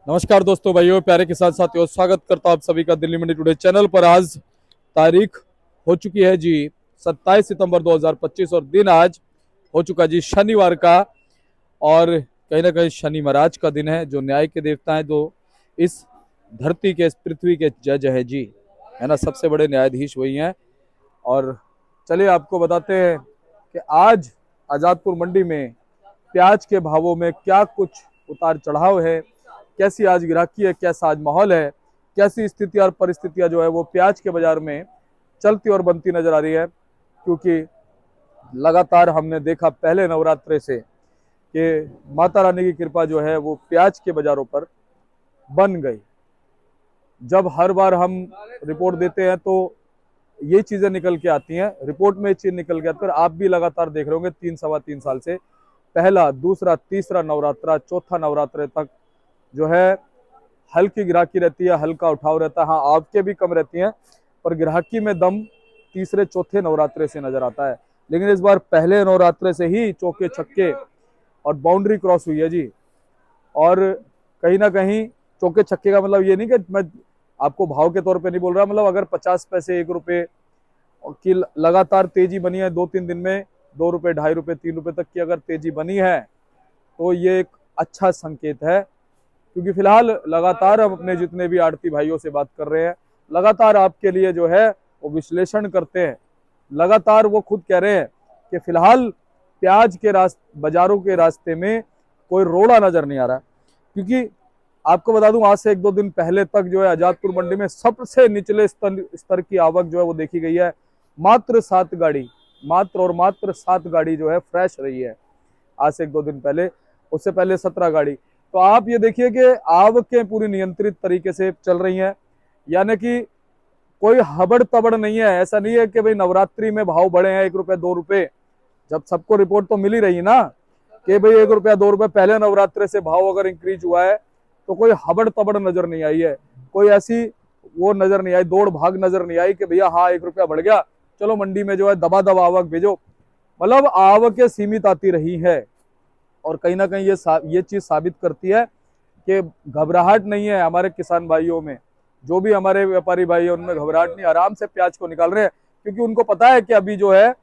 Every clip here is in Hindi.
नमस्कार दोस्तों, भाइयों, प्यारे किसान साथियों, स्वागत करता हूं आप सभी का दिल्ली मंडी टुडे चैनल पर। आज तारीख हो चुकी है जी 27 सितंबर 2025 और दिन आज हो चुका जी शनिवार का। और कहीं ना कहीं शनि महाराज का दिन है, जो न्याय के देवता हैं, जो इस धरती के, इस पृथ्वी के जज है जी, है ना। सबसे बड़े न्यायाधीश वही हैं। और चलिए आपको बताते हैं कि आज आजादपुर मंडी में प्याज के भावों में क्या कुछ उतार चढ़ाव है, कैसी आज ग्राहकी है, कैसा आज माहौल है, कैसी स्थिति और परिस्थितियां जो है वो प्याज के बाजार में चलती और बनती नजर आ रही है। क्योंकि लगातार हमने देखा पहले नवरात्रे से कि माता रानी की कृपा जो है वो प्याज के बाजारों पर बन गई। जब हर बार हम रिपोर्ट देते हैं तो ये चीजें निकल के आती हैं, रिपोर्ट में ये चीज निकल के आती है। आप भी लगातार देख रहे होंगे 3 सवा 3 साल से, पहला, दूसरा, तीसरा नवरात्रा, चौथा नवरात्रे तक जो है हल्की ग्राहकी रहती है, हल्का उठाव रहता है। हाँ, आवकें भी कम रहती हैं, पर ग्राहकी में दम तीसरे चौथे नवरात्रे से नजर आता है। लेकिन इस बार पहले नवरात्रे से ही चौके छक्के और बाउंड्री क्रॉस हुई है जी। और कहीं ना कहीं चौके छक्के का मतलब ये नहीं कि मैं आपको भाव के तौर पे नहीं बोल रहा, मतलब अगर 50 पैसे, 1 रुपए की लगातार तेजी बनी है 2-3 दिन में, 2 रुपए, 2.5 रुपए, 3 रुपए तक की अगर तेजी बनी है तो ये एक अच्छा संकेत है। क्योंकि फिलहाल लगातार हम अपने जितने भी आड़ती भाइयों से बात कर रहे हैं, लगातार आपके लिए जो है वो विश्लेषण करते हैं। लगातार वो खुद कह रहे हैं कि फिलहाल प्याज के बाजारों के रास्ते में कोई रोड़ा नजर नहीं आ रहा। क्योंकि आपको बता दूं, आज से 1-2 दिन पहले तक जो है आजादपुर मंडी में सबसे निचले स्तर की आवक जो है वो देखी गई है। मात्र 7 गाड़ी, मात्र और मात्र 7 गाड़ी जो है फ्रेश रही है आज से 1-2 दिन पहले। उससे पहले 17 गाड़ी। तो आप ये देखिए कि आवकें पूरी नियंत्रित तरीके से चल रही हैं, यानी कि कोई हबड़ तबड़ नहीं है। ऐसा नहीं है कि भाई नवरात्रि में भाव बढ़े हैं 1 रुपए 2 रुपए। जब सबको रिपोर्ट तो मिल ही रही ना कि भाई 1 रुपया 2 रुपए पहले नवरात्रि से भाव अगर इंक्रीज हुआ है, तो कोई हबड़ तबड़ नजर नहीं आई है। कोई ऐसी वो नजर नहीं आई, दौड़ भाग नजर नहीं आई कि भैया हाँ 1 रुपया बढ़ गया, चलो मंडी में जो है दबा दबा आवक भेजो। मतलब आवकें सीमित आती रही है। और कहीं ना कहीं ये चीज साबित करती है कि घबराहट नहीं है हमारे किसान भाइयों में। जो भी हमारे व्यापारी भाई है उनमें घबराहट नहीं, आराम से प्याज को निकाल रहे हैं। क्योंकि उनको पता है कि अभी जो है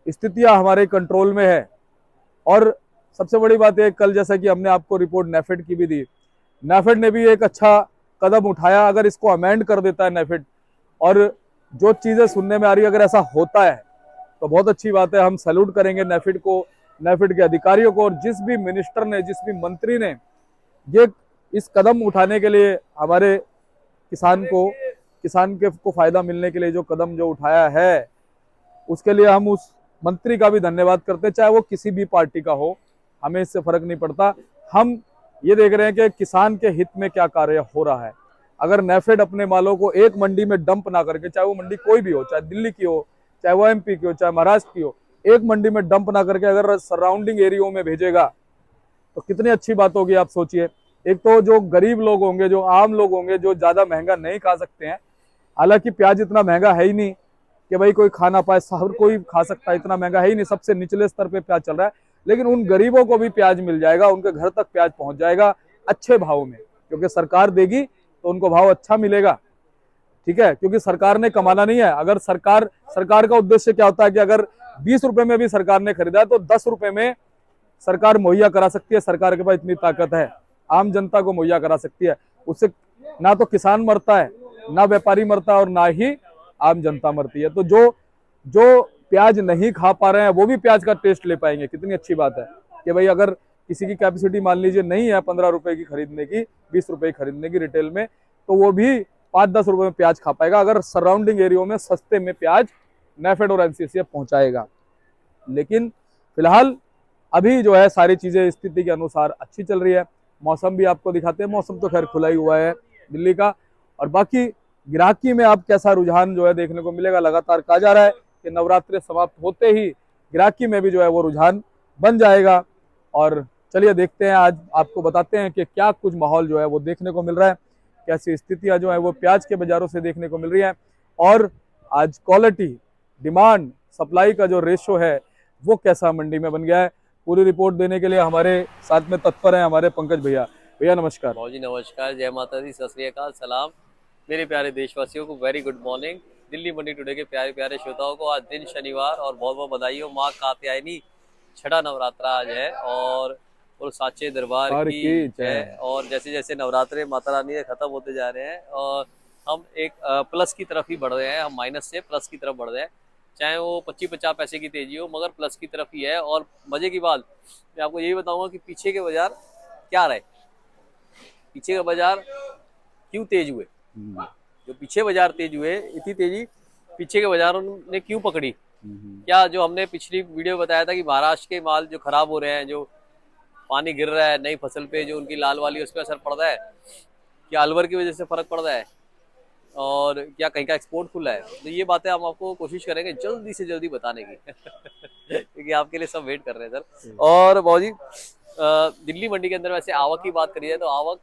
स्थितियां हमारे कंट्रोल में है। और सबसे बड़ी बात है, कल जैसा कि हमने आपको रिपोर्ट नेफेड की भी दी, नेफेड ने भी एक अच्छा कदम उठाया। अगर इसको अमेंड कर देता है नेफेड, और जो चीजें सुनने में आ रही है अगर ऐसा होता है तो बहुत अच्छी बात है। हम सैल्यूट करेंगे नेफेड को, नेफेड के अधिकारियों को, और जिस भी मिनिस्टर ने, जिस भी मंत्री ने ये इस कदम उठाने के लिए हमारे किसान के को फायदा मिलने के लिए जो कदम जो उठाया है, उसके लिए हम उस मंत्री का भी धन्यवाद करते हैं। चाहे वो किसी भी पार्टी का हो, हमें इससे फर्क नहीं पड़ता। हम ये देख रहे हैं कि किसान के हित में क्या कार्य हो रहा है। अगर नेफेड अपने मालों को एक मंडी में डंप ना करके, चाहे वो मंडी कोई भी हो, चाहे दिल्ली की हो, चाहे वो एमपी की हो, चाहे महाराष्ट्र की हो, एक मंडी में डंप ना करके अगर सराउंडिंग एरियो में भेजेगा तो कितनी अच्छी बात होगी। आप सोचिए, एक तो जो गरीब लोग होंगे, जो आम लोग होंगे, जो ज्यादा महंगा नहीं खा सकते हैं, हालांकि प्याज इतना महंगा है ही नहीं कि भाई कोई खा ना पाए, हर कोई खा सकता है, इतना महंगा है ही नहीं, सबसे निचले स्तर पे प्याज चल रहा है। लेकिन उन गरीबों को भी प्याज मिल जाएगा, उनके घर तक प्याज पहुंच जाएगा अच्छे भाव में, क्योंकि सरकार देगी तो उनको भाव अच्छा मिलेगा। ठीक है, क्योंकि सरकार ने कमाना नहीं है। अगर सरकार का उद्देश्य क्या होता है कि अगर 20 रुपए में भी सरकार ने खरीदा है तो 10 रुपए में सरकार मुहैया करा सकती है। सरकार के पास इतनी ताकत है, आम जनता को मुहैया करा सकती है। उससे ना तो किसान मरता है, ना व्यापारी मरता है, और ना ही आम जनता मरती है। तो जो जो प्याज नहीं खा पा रहे हैं वो भी प्याज का टेस्ट ले पाएंगे। कितनी अच्छी बात है कि भाई अगर किसी की कैपेसिटी मान लीजिए नहीं है 15 रुपए की खरीदने की, 20 रुपए की खरीदने की रिटेल में, तो वो भी 5-10 रुपए में प्याज खा पाएगा अगर सराउंडिंग एरियो में सस्ते में प्याज नेफेड और एनसीसीएफ पहुंचाएगा। लेकिन फिलहाल अभी जो है सारी चीजें स्थिति के अनुसार अच्छी चल रही है। मौसम भी आपको दिखाते हैं, मौसम तो खैर खुला ही हुआ है दिल्ली का। और बाकी ग्राहकी में आप कैसा रुझान जो है देखने को मिलेगा। लगातार कहा जा रहा है कि नवरात्रि समाप्त होते ही ग्राहकी में भी जो है वो रुझान बन जाएगा। और चलिए देखते हैं, आज आपको बताते हैं कि क्या कुछ माहौल जो है वो देखने को मिल रहा है, कैसी स्थितियां जो है वो प्याज के बाजारों से देखने को मिल रही है। और आज क्वालिटी, डिमांड, सप्लाई का जो रेशो है वो कैसा मंडी में बन गया है। पूरी रिपोर्ट देने के लिए हमारे साथ में तत्पर हैं हमारे पंकज भैया। भैया नमस्कार। भाऊ जी नमस्कार, जय माता दी, सत श्री अकाल, सलाम। मेरे प्यारे देशवासियों को वेरी गुड मॉर्निंग। दिल्ली मंडी टुडे के प्यारे प्यारे श्रोताओं को आज दिन शनिवार और बहुत बहुत बधाई हो। माँ कात्यायनी छठा नवरात्रा आज है और साचे दरबार और की की जय। जय। और जैसे जैसे नवरात्रे माता रानी के खत्म होते जा रहे हैं और हम एक प्लस की तरफ ही बढ़ रहे हैं, हम माइनस से प्लस की तरफ बढ़ रहे हैं। चाहे वो 25-50 पैसे की तेजी हो, मगर प्लस की तरफ ही है। और मजे की बात मैं आपको यही बताऊंगा कि पीछे के बाजार क्या रहे, पीछे का बाजार क्यों तेज हुए, जो पीछे बाजार तेज हुए, इतनी तेजी पीछे के बाजारों ने क्यों पकड़ी। क्या जो हमने पिछली वीडियो बताया था कि महाराष्ट्र के माल जो खराब हो रहे हैं, जो पानी गिर रहा है नई फसल पे, जो उनकी लाल वाली उस पर असर पड़ रहा है, क्या अलवर की वजह से फर्क पड़ रहा है और क्या कहीं का एक्सपोर्ट खुला है, तो ये बातें हम आपको कोशिश करेंगे जल्दी से जल्दी बताने की क्योंकि आपके लिए सब वेट कर रहे हैं सर। और बहुत जी दिल्ली मंडी के अंदर वैसे आवक की बात करी जाए तो आवक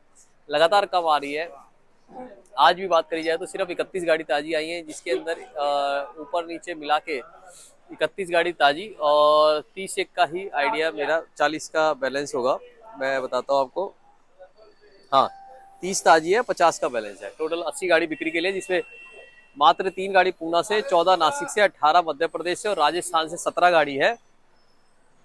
लगातार कम आ रही है। आज भी बात करी जाए तो सिर्फ 31 गाड़ी ताजी आई है, जिसके अंदर ऊपर नीचे मिला के 31 गाड़ी ताजी और 30 एक का ही आइडिया मेरा 40 का बैलेंस होगा। मैं बताता हूँ आपको, हाँ 30 ताजी है, 50 का बैलेंस है। टोटल 80 गाड़ी बिक्री के लिए, जिसमें मात्र 3 गाड़ी पूना से, 14 नासिक से, 18 मध्य प्रदेश से और राजस्थान से 17 गाड़ी है।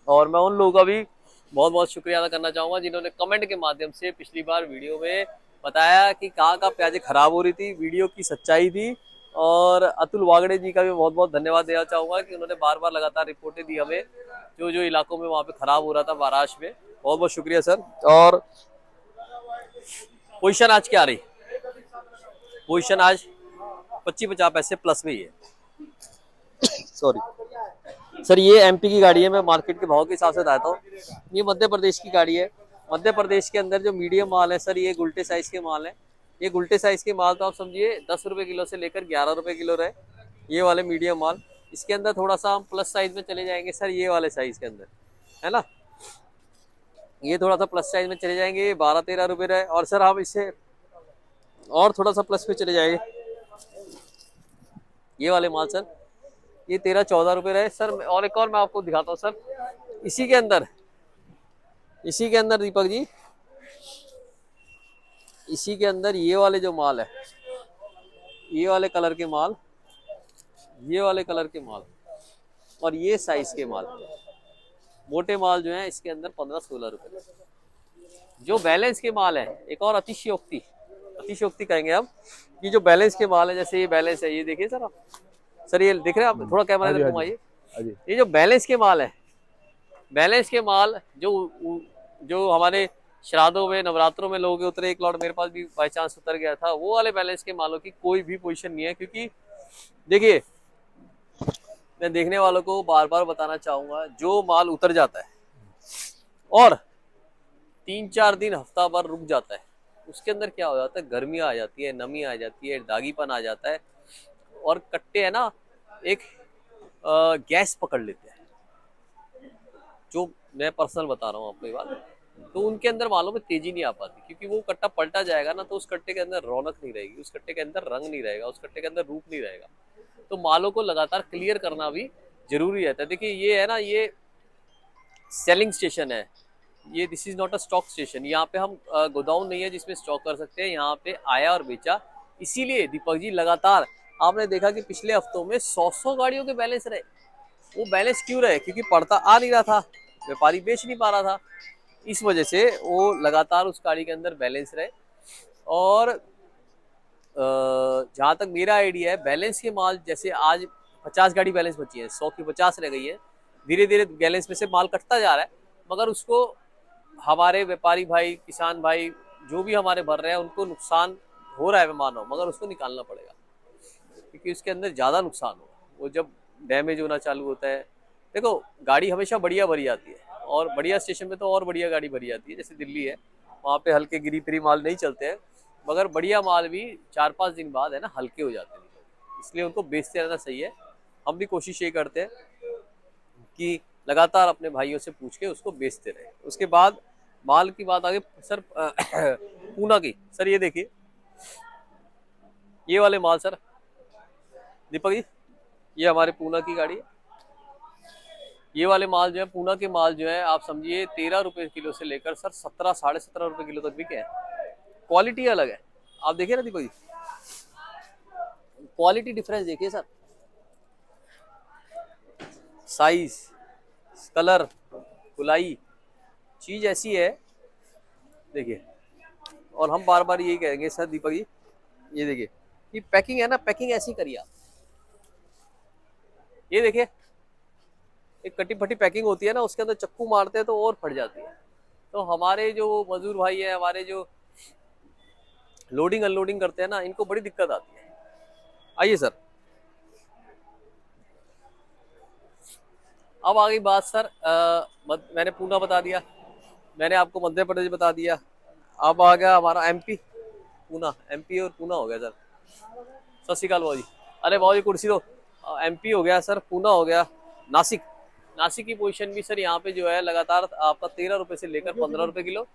और मैं उन लोगों का भी बहुत बहुत शुक्रिया अदा करना चाहूंगा जिन्होंने कमेंट के माध्यम से पिछली बार वीडियो में बताया कि कहाँ कहाँ प्याजें खराब हो रही थी, वीडियो की सच्चाई थी। और अतुल वागड़े जी का भी बहुत बहुत धन्यवाद देना चाहूंगा कि उन्होंने बार बार लगातार रिपोर्टें दी हमें, जो जो इलाकों में वहाँ पे खराब हो रहा था महाराष्ट्र में। बहुत बहुत शुक्रिया सर। और पोजीशन आज क्या रही, पोजीशन आज 25-50 पैसे प्लस में ही है। सॉरी सर, ये एमपी की गाड़ी है, मैं मार्केट के भाव के हिसाब से बताता हूँ। ये मध्य प्रदेश की गाड़ी है। मध्य प्रदेश के अंदर जो मीडियम माल है सर, ये गुलटे साइज के माल है। ये गुलटे साइज के माल तो आप समझिए 10 रुपए किलो से लेकर 11 रुपए किलो रहे, ये वाले मीडियम माल। इसके अंदर थोड़ा सा हम प्लस साइज में चले जाएंगे सर, ये वाले साइज के अंदर है ना, ये थोड़ा सा प्लस साइज में चले जाएंगे, 12-13 रुपए रहे। और सर हम इससे और थोड़ा सा प्लस पे चले जाएंगे, ये वाले माल सर, ये 13-14 रुपए रहे सर। और एक और मैं आपको दिखाता हूँ सर, इसी के अंदर, इसी के अंदर दीपक जी, इसी के अंदर ये वाले जो माल है, ये वाले कलर के माल, ये वाले कलर के माल और ये साइज के माल, मोटे माल जो है इसके अंदर 15-16 रुपए। जो बैलेंस के माल है, एक और अतिशयोक्ति, अतिशयोक्ति कहेंगे हम, ये जो बैलेंस के माल है, जैसे ये बैलेंस है, ये देखिए सर आप, सर ये देख रहे हैं आप, थोड़ा कैमरा हाँ जी इधर हाँ जी घुमाइए। हाँ जी। ये जो बैलेंस के माल है, बैलेंस के माल जो हमारे श्राद्धों में, नवरात्रों में लोगों के उतरे, एक लॉट मेरे पास भी बाई चांस उतर गया था, वो वाले बैलेंस के मालों की कोई भी पोजीशन नहीं है। क्योंकि देखिए, मैं देखने वालों को बार बार बताना चाहूंगा, जो माल उतर जाता है और 3-4 दिन हफ्ता भर रुक जाता है, उसके अंदर क्या हो जाता है, गर्मी आ जाती है, नमी आ जाती है, दागीपन आ जाता है और कट्टे है ना, एक गैस पकड़ लेते हैं। जो मैं पर्सनल बता रहा हूँ आपको ये बात, तो उनके अंदर मालों में तेजी नहीं आ पाती, क्योंकि वो कट्टा पलटा जाएगा ना, तो उस कट्टे के अंदर रौनक नहीं रहेगी, उस कट्टे के अंदर रंग नहीं रहेगा, उस कट्टे के अंदर रूप नहीं रहेगा। तो मालों को लगातार क्लियर करना भी जरूरी रहता है। देखिए ये है ना, ये सेलिंग स्टेशन है, ये this is not a stock station. यहाँ पे हम गोदाउन नहीं है जिसमें स्टॉक कर सकते हैं, यहाँ पे आया और बेचा। इसीलिए दीपक जी लगातार आपने देखा कि पिछले हफ्तों में 100 गाड़ियों के बैलेंस रहे। वो बैलेंस क्यों रहे, क्योंकि पड़ता आ नहीं रहा था, व्यापारी बेच नहीं पा रहा था, इस वजह से वो लगातार उस गाड़ी के अंदर बैलेंस रहे। और जहां तक मेरा आइडिया है, बैलेंस के माल, जैसे आज 50 गाड़ी बैलेंस बची है, 100 की 50 रह गई है, धीरे धीरे बैलेंस में से माल कटता जा रहा है, मगर उसको हमारे व्यापारी भाई, किसान भाई जो भी हमारे भर रहे हैं, उनको नुकसान हो रहा है, मैं मान रहा हूँ, मगर उसको निकालना पड़ेगा, क्योंकि उसके अंदर ज़्यादा नुकसान होगा। वो जब डैमेज होना चालू होता है, देखो गाड़ी हमेशा बढ़िया भरी आती है, और बढ़िया स्टेशन पे तो और बढ़िया गाड़ी भरी आती है, जैसे दिल्ली है, वहाँ पे हल्के गिरी फिरी माल नहीं चलते हैं, मगर बढ़िया माल भी 4-5 दिन बाद है ना हल्के हो जाते हैं, इसलिए उनको बेचते रहना सही है। हम भी कोशिश ये करते हैं कि लगातार अपने भाइयों से पूछ के उसको बेचते रहे। उसके बाद माल की बात आगे सर, पूना की सर, ये देखिए ये वाले माल सर, दीपक जी ये हमारे पूना की गाड़ी है, ये वाले माल जो है, पूना के माल जो है, आप समझिए 13 रुपए किलो से लेकर सर 17 17.5 रुपए किलो तक बिके हैं। क्वालिटी अलग है, आप देखिए ना दीपक जी, क्वालिटी डिफरेंस देखिए सर, साइज, कलर, धुलाई, चीज ऐसी है देखिए। और हम बार बार यही कहेंगे सर दीपक जी, ये देखिए कि पैकिंग है ना, पैकिंग ऐसी करिए आप। ये देखिए एक कटी फटी पैकिंग होती है ना, उसके अंदर चक्कू मारते हैं तो और फट जाती है। तो हमारे जो मजदूर भाई है, हमारे जो लोडिंग अनलोडिंग करते हैं ना, इनको बड़ी दिक्कत आती है। आइए सर, अब आ गई बात सर, मैंने पूना बता दिया, मैंने आपको मध्य प्रदेश बता दिया, अब आ गया हमारा एमपी, पूना, एमपी और पूना हो गया सर। सत श्रीकाल बाबू जी, अरे बाबू जी कुर्सी दो। एमपी हो गया सर, पूना हो गया, नासिक, नासिक की पोजीशन भी सर यहाँ पे जो है लगातार आपका 13 रुपए से लेकर 15 रुपए किलो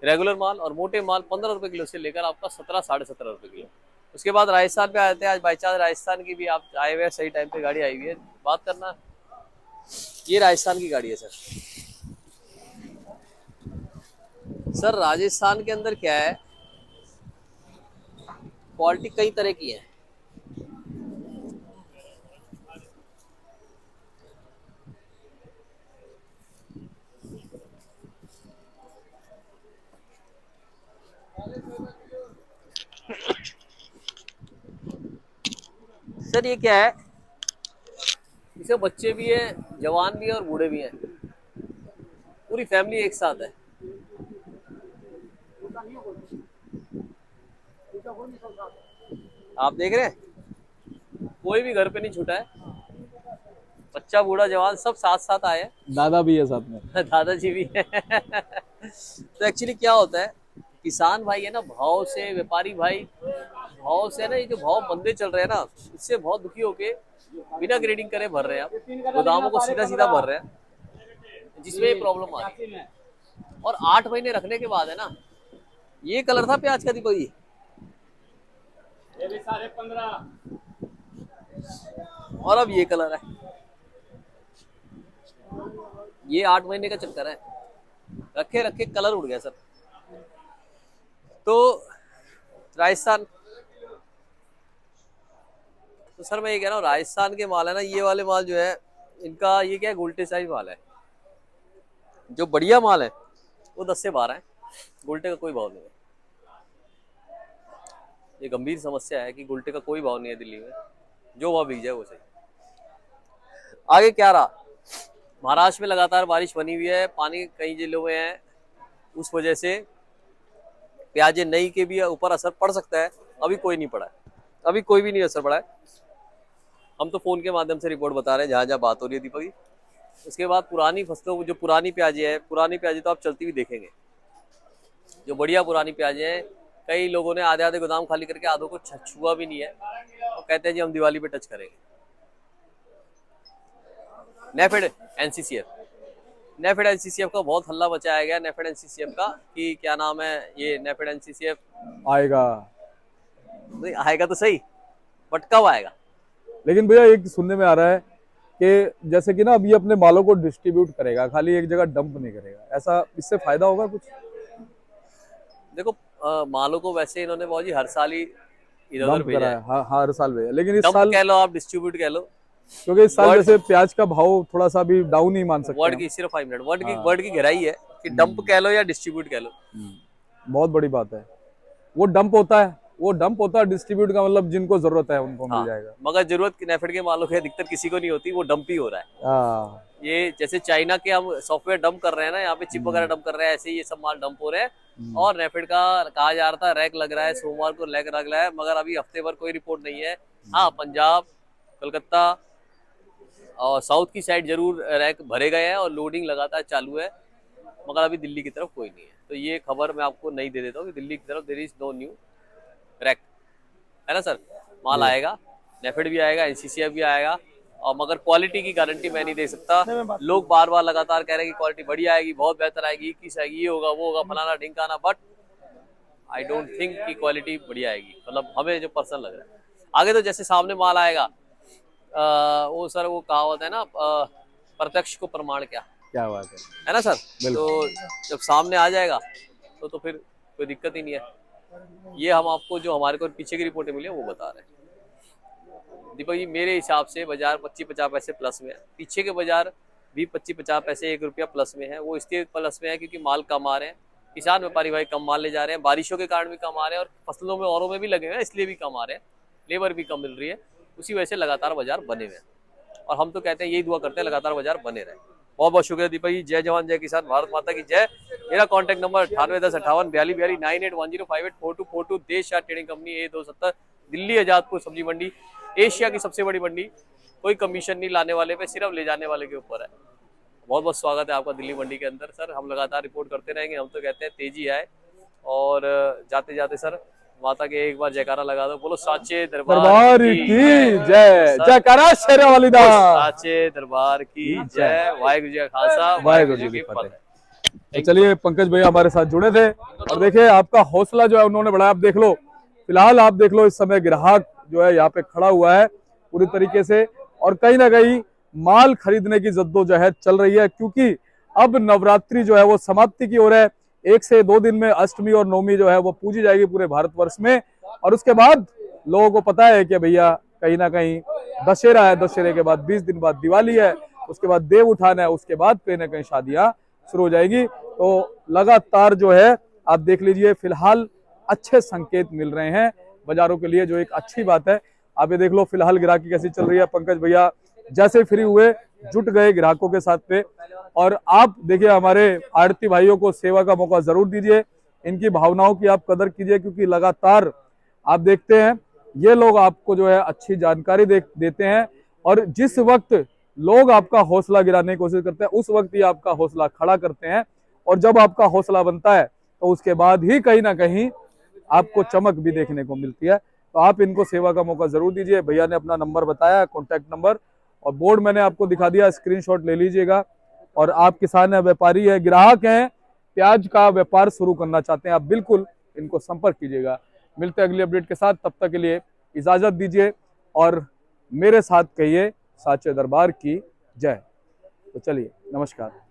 रेगुलर माल, और मोटे माल 15 रुपए किलो से लेकर आपका 17 17.5 रुपए किलो। उसके बाद राजस्थान पे आते हैं, आज बाई चांस राजस्थान की भी आप आए हुए हैं, सही टाइम पे गाड़ी आई हुई है, बात करना। ये राजस्थान की गाड़ी है सर। सर राजस्थान के अंदर क्या है, क्वालिटी कई तरह की है। सर ये क्या है, इसमें बच्चे भी हैं, जवान भी हैं और बूढ़े भी हैं, पूरी फैमिली एक साथ है। आप देख रहे हैं, कोई भी घर पे नहीं छूटा है, बच्चा बूढ़ा जवान सब साथ साथ आए हैं। दादा भी है साथ में। दादाजी भी है। तो एक्चुअली क्या होता है, किसान भाई है ना, भाव से, व्यापारी भाई भाव से ना, ये जो भाव बंदे चल रहे हैं ना, इससे बहुत दुखी होके बिना ग्रेडिंग करे भर रहे हैं, आप गोदामों को सीधा सीधा भर रहे हैं, जिसमें ये प्रॉब्लम आ रही है। और 8 महीने रखने के बाद है ना, ये कलर था प्याज का दीपक जी, ये भी 15.5। और अब ये कलर है, ये 8 महीने का चक्कर है, रखे रखे कलर उड़ गया सर। तो राजस्थान, तो सर मैं ये कह रहा हूँ, राजस्थान के माल है ना, ये वाले माल जो है, इनका ये क्या है, गुलटे साइज माल है। जो बढ़िया माल है वो 10 से 12 है, गुलटे का कोई भाव नहीं है। ये गंभीर समस्या है कि गुलटे का कोई भाव नहीं है दिल्ली में, जो भाव बिक जाए वो सही। आगे क्या रहा, महाराष्ट्र में लगातार बारिश बनी हुई है, पानी कई जिलों में है, उस वजह से प्याजे नई के भी ऊपर असर पड़ सकता है। अभी कोई नहीं पड़ा है, अभी कोई भी नहीं असर पड़ा है, हम तो फोन के माध्यम से रिपोर्ट बता रहे हैं जहाँ जहाँ बात हो रही है दीपक जी। उसके बाद पुरानी फसलों, जो पुरानी प्याजे है, पुरानी प्याजे तो आप चलती हुई देखेंगे, जो बढ़िया पुरानी प्याजे हैं, कई लोगों ने आधे आधे गोदाम खाली करके आधों को छुआ भी नहीं है, और कहते हैं जी हम दिवाली पे टच करेंगे। नेफेड एनसीसीएफ, नेफेड एनसीसीएफ का बहुत हल्ला मचाया गया, नेफेड एनसीसीएफ का, कि क्या नाम है, ये नेफेड एनसीसीएफ आएगा, नहीं आएगा तो सही, बट कब आएगा। लेकिन भैया एक सुनने में आ रहा है कि जैसे कि ना अब ये अपने मालों को डिस्ट्रीब्यूट करेगा, खाली एक जगह डंप नहीं करेगा, ऐसा इससे फायदा होगा कुछ? देखो मालों को वैसे इन्होंने बहुत जी हर साल ही इधर उधर डंप भेजा करा है, है, हाँ हाँ, हर साल भेजा, लेकिन इस डंप साल कह लो, आप डिस्ट्रीब्यूट कह लो, क्योंकि इस साल वर्ड- जैसे प्याज का भाव थोड़ा सा भी डाउन ही मान सकते वर्ड हैं। की सिर्फ 5 मिनट, वर्ड की हाँ। वर्ड की गहराई है कि डंप कह लो या डिस्ट्रीब्यूट कह लो। बहुत बड़ी बात है, वो डंप होता है, वो डंप होता है, डिस्ट्रीब्यूट का मतलब जिनको जरूरत है उनको मिल हाँ, जाएगा। मगर जरूरत नेफेड के मालों की अधिकतर किसी को नहीं होती, वो डंप ही हो रहा है। हाँ, ये जैसे चाइना के हम सॉफ्टवेयर डंप कर रहे हैं ना, यहाँ पे चिप वगैरह डंप कर रहे हैं, ऐसे ये सब माल डंप हो रहे हैं। और नेफेड का कहा जा रहा था रैक लग रहा है, सोमवार को रैक लग रहा है, मगर अभी हफ्ते भर कोई रिपोर्ट नहीं है। हाँ, पंजाब, कलकत्ता और साउथ की साइड जरूर रैक भरे गए हैं और लोडिंग लगातार चालू है, मगर अभी दिल्ली की तरफ कोई नहीं है। तो ये खबर मैं आपको नहीं दे देता हूँ कि दिल्ली की तरफ there is no new rake, है ना सर। माल आएगा, नेफेड भी आएगा, एनसीसीएफ भी आएगा, और मगर क्वालिटी की गारंटी मैं नहीं दे सकता। लोग बार बार लगातार कह रहे हैं कि क्वालिटी बढ़िया आएगी, बहुत बेहतर आएगी, 21 आएगी, ये होगा वो होगा, फलाना ढिंकाना, बट आई डोंट थिंक कि क्वालिटी बढ़िया आएगी, मतलब हमें जो पर्सनल लग रहा है। आगे तो जैसे सामने माल आएगा, वो सर वो कहावत है ना, प्रत्यक्ष को प्रमाण क्या, क्या बात है ना सर। बिल्कुल। तो जब सामने आ जाएगा तो फिर कोई दिक्कत ही नहीं है। ये हम आपको जो हमारे को पीछे की रिपोर्टें मिली है वो बता रहे हैं। दीपक जी मेरे हिसाब से बाजार 25-50 पैसे प्लस में है, पीछे के बाजार भी 25-50 पैसे 1 रुपया प्लस में है। वो इसलिए प्लस में है क्योंकि माल कम आ रहे हैं, किसान व्यापारी भाई कम माल ले जा रहे हैं, बारिशों के कारण भी कम आ रहे हैं और फसलों में औरों में भी लगे हुए हैं इसलिए भी कम आ रहे हैं, लेबर भी कम मिल रही है, उसी वजह से लगातार बाजार बने हुए हैं। और हम तो कहते हैं यही दुआ करते हैं लगातार बाजार बने रहे। बहुत बहुत शुक्रिया दीपक जी। जय जवान जय किसान, भारत माता की जय। मेरा कॉन्टैक्ट नंबर 9810584242 9810524242, देश या trading company A270, Delhi Azadpur सब्जी मंडी, एशिया की सबसे बड़ी मंडी। कोई कमीशन नहीं लाने वाले पे, सिर्फ ले जाने वाले के ऊपर है। बहुत बहुत स्वागत है आपका दिल्ली मंडी के अंदर सर। हम लगातार रिपोर्ट करते रहेंगे। हम तो कहते हैं तेजी आए। और जाते जाते सर माता के एक बार जयकारा लगा दो, बोलो साचे दरबार की जय, जयकारा शेरा वाली दा, साचे दरबार की जय। वाहिगुरु जी का खालसा, वाहिगुरु जी की फतेह। तो चलिए पंकज भैया हमारे साथ जुड़े थे और देखिए आपका हौसला जो है उन्होंने बढ़ाया। आप देख लो, फिलहाल आप देख लो इस समय ग्राहक जो है यहाँ पे खड़ा हुआ है पूरी तरीके से, और कहीं ना कहीं माल खरीदने की जद्दोजहद चल रही है क्योंकि अब नवरात्रि जो है वो समाप्ति की ओर है। 1 से 2 दिन में अष्टमी और नवमी जो है वो पूजी जाएगी पूरे भारतवर्ष में, और उसके बाद लोगों को पता है कि भैया कहीं ना कहीं दशहरा है, दशहरे के बाद 20 दिन बाद दिवाली है, उसके बाद देव उठान है, उसके बाद कहीं ना कहीं शादियां शुरू हो जाएगी। तो लगातार जो है आप देख लीजिए फिलहाल अच्छे संकेत मिल रहे हैं बाजारों के लिए, जो एक अच्छी बात है। आप ये देख लो फिलहाल ग्राहकी कैसी चल रही है। पंकज भैया जैसे फ्री हुए जुट गए ग्राहकों के साथ पे, और आप देखिए हमारे आड़ती भाइयों को सेवा का मौका जरूर दीजिए, इनकी भावनाओं की आप कदर कीजिए क्योंकि लगातार आप देखते हैं ये लोग आपको जो है अच्छी जानकारी देते हैं, और जिस वक्त लोग आपका हौसला गिराने की कोशिश करते हैं उस वक्त ही आपका हौसला खड़ा करते हैं, और जब आपका हौसला बनता है तो उसके बाद ही कहीं ना कहीं आपको चमक भी देखने को मिलती है। तो आप इनको सेवा का मौका जरूर दीजिए। भैया ने अपना नंबर बताया, कॉन्टैक्ट नंबर, और बोर्ड मैंने आपको दिखा दिया, स्क्रीनशॉट ले लीजिएगा। और आप किसान है, व्यापारी है, ग्राहक हैं, प्याज का व्यापार शुरू करना चाहते हैं, आप बिल्कुल इनको संपर्क कीजिएगा। मिलते हैं अगली अपडेट के साथ, तब तक के लिए इजाजत दीजिए और मेरे साथ कहिए साचे दरबार की जय। तो चलिए नमस्कार।